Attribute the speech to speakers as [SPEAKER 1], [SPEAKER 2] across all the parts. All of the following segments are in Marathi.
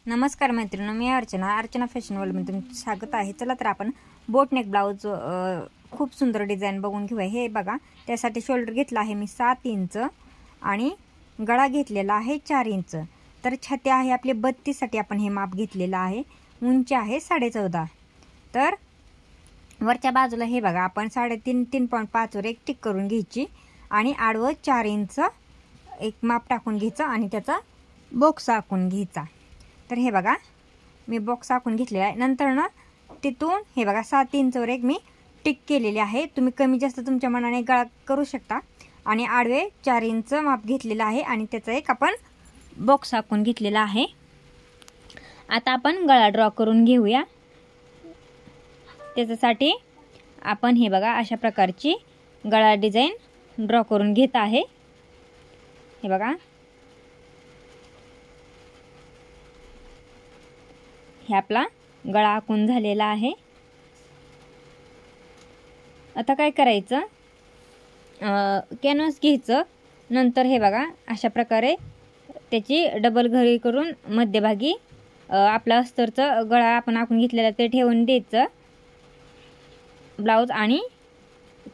[SPEAKER 1] नमस्कार मैत्रिणी, मी अर्चना फॅशन वर्ल्डमध्ये तुमचं स्वागत आहे। चला तर आपण बोटनेक ब्लाउज खूप सुंदर डिझाइन बघून घेऊया। हे बघा, त्यासाठी शोल्डर घेतला आहे मी 7 इंच आणि गळा घेतलेला आहे 4 इंच। तर छाती आहे आपली 32 साठी आपण हे माप घेतलेलं आहे। उंची आहे 14.5। तर वरच्या बाजूला हे बघा, आपण 3.5 3.5 वर एक टिक करून घ्यायची आणि आडवं 4 इंच एक माप टाकून घ्यायचं आणि त्याचा बॉक्स आखून घ्यायचा। तर हे बघा, मी बॉक्स आखून घेतलेला आहे। नंतर ना तिथून हे बघा 7 इंचवर एक मी टिक केलेली आहे। तुम्ही कमी जास्त तुमच्या मनाने गळा करू शकता। आणि आडवे 4 इंच माप घेतलेला आहे आणि त्याचा एक आपण बॉक्स आखून घेतलेला आहे। आता आपण गळा ड्रॉ करून घेऊया। त्याच्यासाठी आपण हे बघा, अशा प्रकारची गळा डिझाइन ड्रॉ करून घेत आहे। हे बघा, हे आपला गळा आखून झालेला आहे। आता काय करायचं, कॅनव्हास घ्यायचं। नंतर हे बघा, अशा प्रकारे त्याची डबल घडी करून मध्यभागी आपला अस्तरचा गळा आपण आखून घेतलेला ते ठेवून द्यायचं ब्लाउज आणि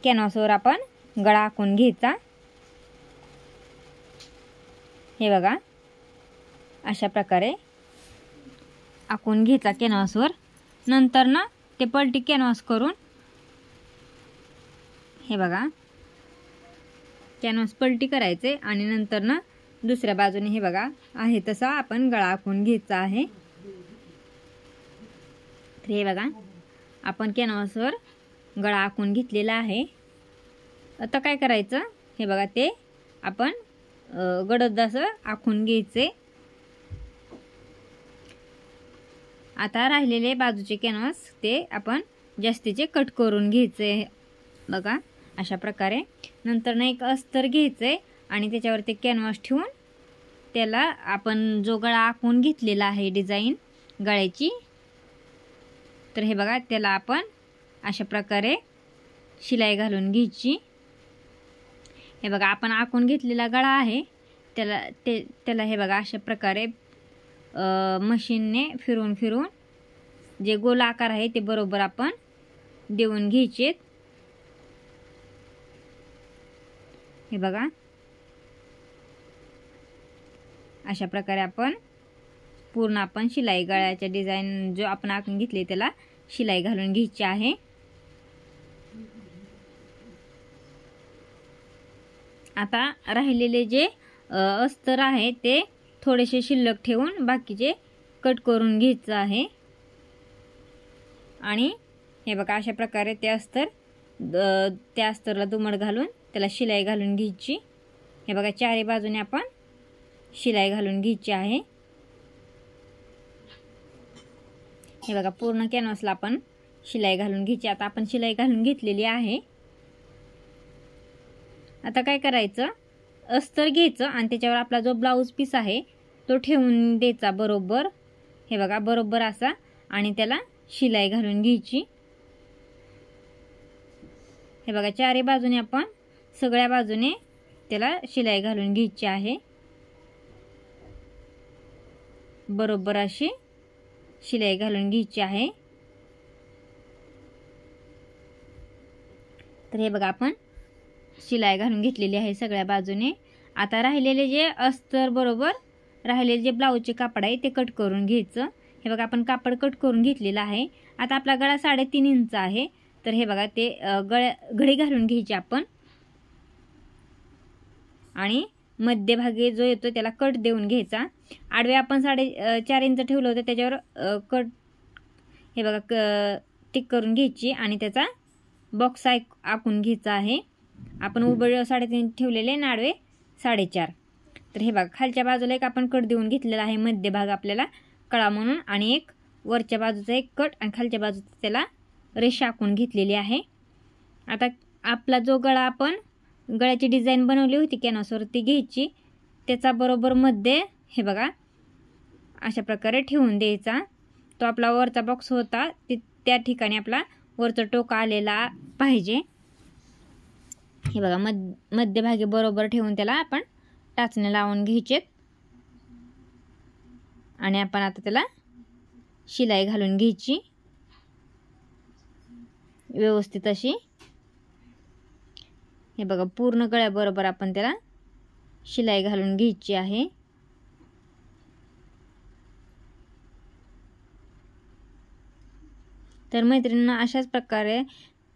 [SPEAKER 1] कॅनव्हासवर आपण गळा आखून घ्यायचा। हे बघा, अशा प्रकारे आखून घ्यायचा कॅनव्हासवर। नंतर ना ते पलटी कॅनव्हास करून हे बघा, कॅनव्हास पलटी करायचे आणि नंतर ना दुसऱ्या बाजूने हे बघा आहे तसा आपण गळा आखून घ्यायचा आहे। तर हे बघा, आपण कॅनव्हासवर गळा आखून घेतलेला आहे। आता काय करायचं, हे बघा, ते आपण गडद असं आखून घ्यायचे। आता राहिलेले बाजूचे कॅनव्हास ते आपण जास्तीचे कट करून घ्यायचे बघा, अशा प्रकारे। नंतर ना एक अस्तर घ्यायचे आणि त्याच्यावर ते कॅनव्हास ठेवून त्याला आपण जो गळा आखून घेतलेला आहे डिझाइन गळ्याची, तर हे बघा, त्याला आपण अशा प्रकारे शिलाई घालून घ्यायची। हे बघा, आपण आखून घेतलेला गळा आहे त्याला हे बघा, अशा प्रकारे मशीनने फिरून जे गोल आकार आहे ते बरोबर आपण देऊन घ्यायचे। हे बघा, अशा प्रकारे आपण पूर्ण आपण शिलाई गळ्याच्या डिझाइन जो आपण आखून घेतले त्याला शिलाई घालून घ्यायची आहे। आता राहिलेले जे अस्तर आहे ते थोडेसे शिल्लक ठेवून बाकीचे कट करून घ्यायचं आहे। आणि हे बघा, अशा प्रकारे ते अस्तर त्या अस्तरला दुमड घालून त्याला शिलाई घालून घ्यायची। हे बघा, चारी बाजूने आपण शिलाई घालून घ्यायची आहे। हे बघा, पूर्ण कॅनव्हासला आपण शिलाई घालून घ्यायची। आता आपण शिलाई घालून घेतलेली आहे। आता काय करायचं, अस्तर घ्यायचं आणि त्याच्यावर आपला जो ब्लाऊज पीस आहे तो ठेवून द्यायचा बरोबर। हे बघा, बरोबर असा, आणि त्याला शिलाई घालून घ्यायची। हे बघा, चारी बाजूने आपण सगळ्या बाजूने त्याला शिलाई घालून घ्यायची आहे। बरोबर अशी शिलाई घालून घ्यायची आहे। तर हे बघा, आपण शिलाई घालून घेतलेली आहे सगळ्या बाजूने। आता राहिलेले जे अस्तर बरोबर राहिलेले जे ब्लाऊजचे कापड आहे ते कट करून घ्यायचं। हे बघा, आपण कापड कट करून घेतलेला आहे। आता आपला गळा 3.5 इंच आहे। तर हे बघा, ते घडी घालून घ्यायची आपण आणि मध्यभागी जो येतो त्याला कट देऊन घ्यायचा। आडवे आपण 4.5 इंच ठेवलं होतं त्याच्यावर कट हे बघा टिक करून घ्यायची आणि त्याचा बॉक्स आखून घ्यायचा आहे। आपण उभे 3.5 ठेवलेले आणि आडवे 4.5। तर हे बघा, खालच्या बाजूला एक आपण कट देऊन घेतलेला आहे मध्यभाग आपल्याला कळा म्हणून, आणि एक वरच्या बाजूचा एक कट आणि खालच्या बाजूचा त्याला रेषा आखून घेतलेली आहे। आता आपला जो गळा आपण गळ्याची डिझाइन बनवली होती कॅनव्हासवर ती घ्यायची, त्याचा बरोबर मध्ये हे बघा अशा प्रकारे ठेवून द्यायचा। तो आपला वरचा बॉक्स होता त्या ठिकाणी आपला वरचा टोक आलेला पाहिजे। हे बघा, मध्यभागी बरोबर ठेवून त्याला आपण टाचण्या लावून घ्यायचे आणि आपण आता त्याला शिलाई घालून घ्यायची व्यवस्थित अशी। हे बघा पूर्ण गळ्याबरोबर आपण त्याला शिलाई घालून घ्यायची आहे। तर मैत्रिणींनो, अशाच प्रकारे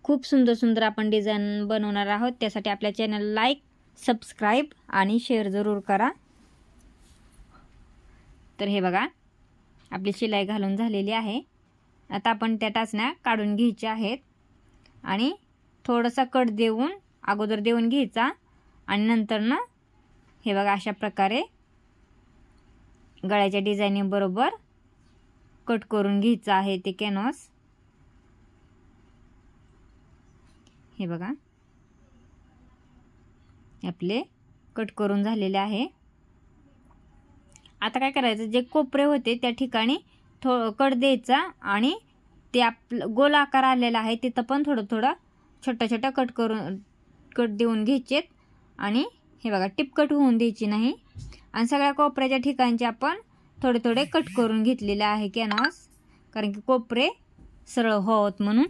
[SPEAKER 1] खूप सुंदर सुंदर आपण डिझाइन बनवणार आहोत। त्यासाठी आपल्या चॅनल लाईक, सबस्क्राईब आणि शेअर जरूर करा। तर हे बघा आपली शिलाई घालून झालेली आहे। आता आपण त्या टाचण्या काढून घ्यायच्या आहेत आणि थोडासा कट देऊन अगोदर देऊन घ्यायचा आणि नंतर ना हे बघा अशा प्रकारे गळ्याच्या डिझाईनिंग बरोबर कट करून घ्यायचं आहे ते कॅनव्हास। हे बघा आपले कट करून झालेले आहे। आता काय करायचं, जे कोपरे होते त्या ठिकाणी कट द्यायचा आणि ते आपलं गोल आकार आलेला आहे तिथं पण थोडं थोडं छोटा छोटा कट देऊन घ्यायचेत आणि हे बघा टिपकट होऊन द्यायची नाही। आणि सगळ्या कोपऱ्याच्या ठिकाणचे आपण थोडे थोडे कट करून घेतलेले आहे कॅनव्हास, कारण की कोपरे सरळ होत म्हणून।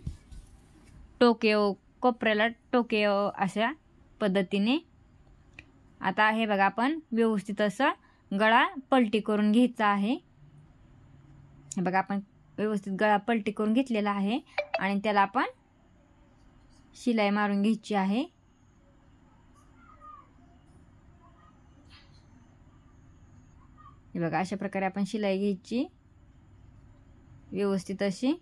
[SPEAKER 1] टोके कोपऱ्याला टोके अशा पद्धतीने। आता हे बघा आपण व्यवस्थित असं गळा पलटी करून घ्यायचा आहे। हे बघा आपण व्यवस्थित गळा पलटी करून घेतलेला आहे आणि त्याला आपण शिलाई मारून घ्यायची आहे। हे बघा अशा प्रकारे आपण शिलाई घ्यायची व्यवस्थित अशी।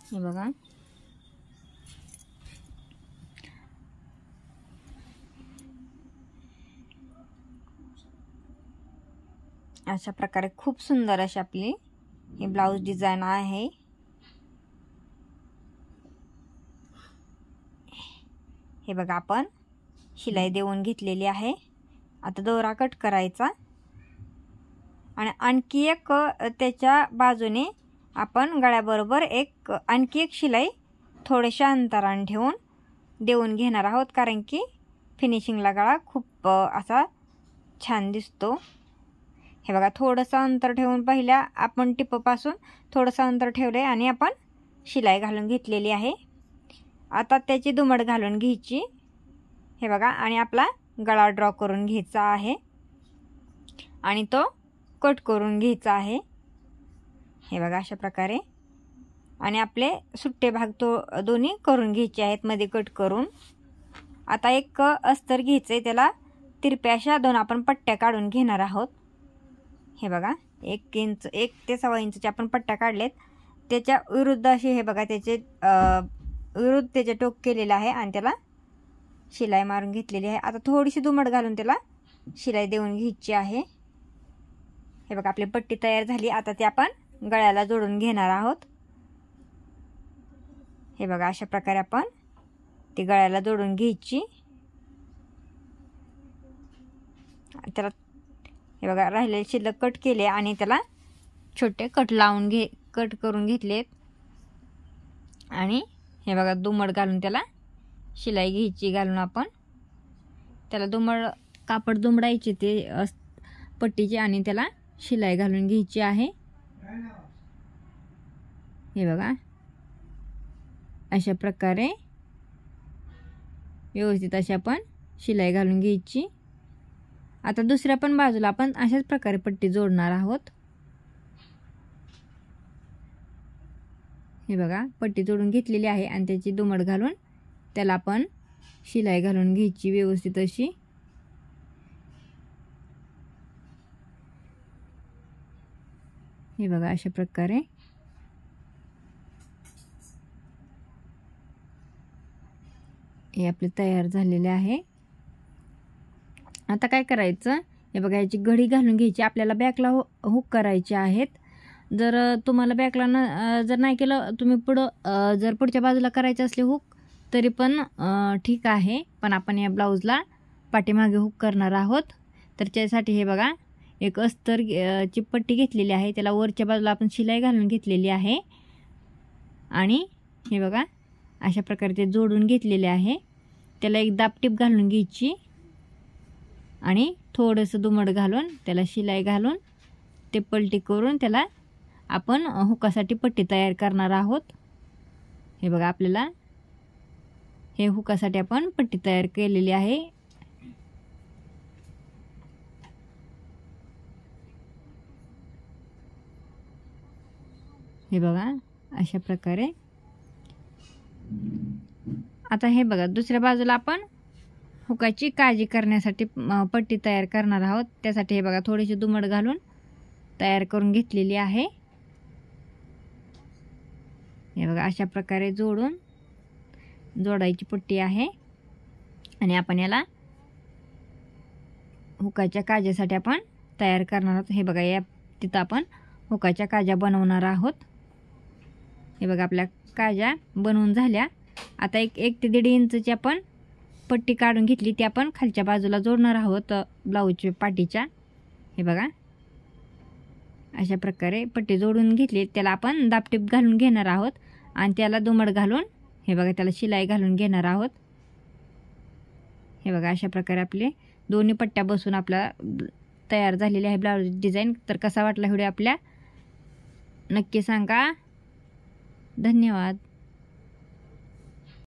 [SPEAKER 1] हे बघा अशा प्रकारे खूप सुंदर अशी आपली ही ब्लाउज डिझाइन आहे। हे बघा आपण शिलाई देऊन घेतलेली आहे। आता दोरा कट करायचा आणि आणखी एक त्याच्या बाजूने आपण गळ्याबरोबर आणखी एक शिलाई थोड्याशा अंतराने ठेवून देऊन घेणार आहोत, कारण की फिनिशिंगला गळा खूप असा छान दिसतो। हे बघा थोडंसं अंतर ठेवून पहिल्या आपण टिपपासून थोडंसं अंतर ठेवले आणि आपण शिलाई घालून घेतलेली आहे। आता त्याची दुमड घालून घ्यायची। हे बघा आणि आपला गळा ड्रॉ करून घ्यायचा आहे आणि तो कट करून घ्यायचा आहे। हे बघा अशा प्रकारे आणि आपले सुट्टे भाग दोन्ही करून घ्यायचे आहेत मध्ये कट करून। आता एक अस्तर घ्यायचंय, त्याला तिरप्या अशा दोन आपण पट्ट्या काढून घेणार आहोत। हे बघा 1 इंच 1 ते 1.25 इंचच्या आपण पट्ट्या काढलेत, त्याच्या विरुद्ध असे हे बघा त्याचे विरुद्ध त्याचे टोक केलेलं आहे आणि त्याला शिलाई मारून घेतलेली आहे। आता थोडीशी दुमड घालून त्याला शिलाई देऊन घ्यायची आहे। हे बघा आपली पट्टी तयार झाली। आता ती आपण गळ्याला जोडून घेणार आहोत। हे बघा अशा प्रकारे आपण ती गळ्याला जोडून घ्यायची। त्याला हे बघा राहिलेले शिल्लक कट केले आणि त्याला छोटे कट करून घेतलेत आणि हे बघा दुमड घालून त्याला शिलाई घ्यायची घालून आपण त्याला कापड दुमडायचे ते पट्टीचे आणि त्याला शिलाई घालून घ्यायची आहे। हे बघा अशा प्रकारे व्यवस्थित अशी आपण शिलाई घालून घ्यायची। आता दुसऱ्या पण बाजूला आपण अशाच प्रकारे पट्टी जोडणार आहोत। हे बघा पट्टी जोडून घेतलेली आहे आणि त्याची दुमड घालून त्याला आपण शिलाई घालून घ्यायची व्यवस्थित अशी। हे बघा अशा प्रकारे हे आपले तयार झालेले आहे। आता काय करायचं, हे बघा याची घडी घालून घ्यायची। आपल्याला बॅकला हुक करायचे आहेत। जर तुम्हाला बॅकला जर नाही केलं, तुम्ही जर पुढच्या बाजूला करायचे असले हुक तरी पण ठीक आहे, पण आपण या ब्लाऊजला पाठीमागे हुक करणार आहोत। तर त्यासाठी हे बघा एक अस्तर ची पट्टी घेतलेली आहे, त्याला वरच्या बाजूला आपण शिलाई घालून घेतलेली आहे आणि हे बघा अशा प्रकारे ते जोडून घेतलेले आहे. त्याला एक दाबटीप घालून घ्यायची आणि थोडंसं दुमड घालून त्याला शिलाई घालून ते पलटी करून त्याला आपण हुकासाठी पट्टी तयार करणार आहोत. हे बघा आपल्याला हे हुकासाठी आपण पट्टी तयार केलेली आहे. हे बघा अशा प्रकारे. आता हे बघा दुसऱ्या बाजूला आपण हुकाची काळजी करण्यासाठी पट्टी तयार करणार आहोत. त्यासाठी हे बघा थोडीशी दुमड घालून तयार करून घेतलेली आहे. हे बघा अशा प्रकारे जोडायची पट्टी आहे आणि आपण याला हुकाच्या काजासाठी आपण तयार करणार आहोत. हे बघा या तिथं आपण हुकाच्या काजा बनवणार आहोत. हे बघा आपल्या काजा बनवून झाल्या. आता एक ते 1.5 इंचची आपण पट्टी काढून घेतली, ती आपण खालच्या बाजूला जोडणार आहोत ब्लाऊजच्या पाठीच्या. हे बघा अशा प्रकारे पट्टी जोडून घेतली. त्याला आपण दाबटीप घालून घेणार आहोत आणि त्याला दुमड घालून हे बघा त्याला शिलाई घालून घेणार आहोत. हे बघा अशा प्रकारे आपले दोन्ही पट्ट्या बसून आपला तयार झालेली आहे ब्लाऊज डिझाईन. तर कसा वाटला व्हिडिओ आपल्या नक्की सांगा. धन्यवाद.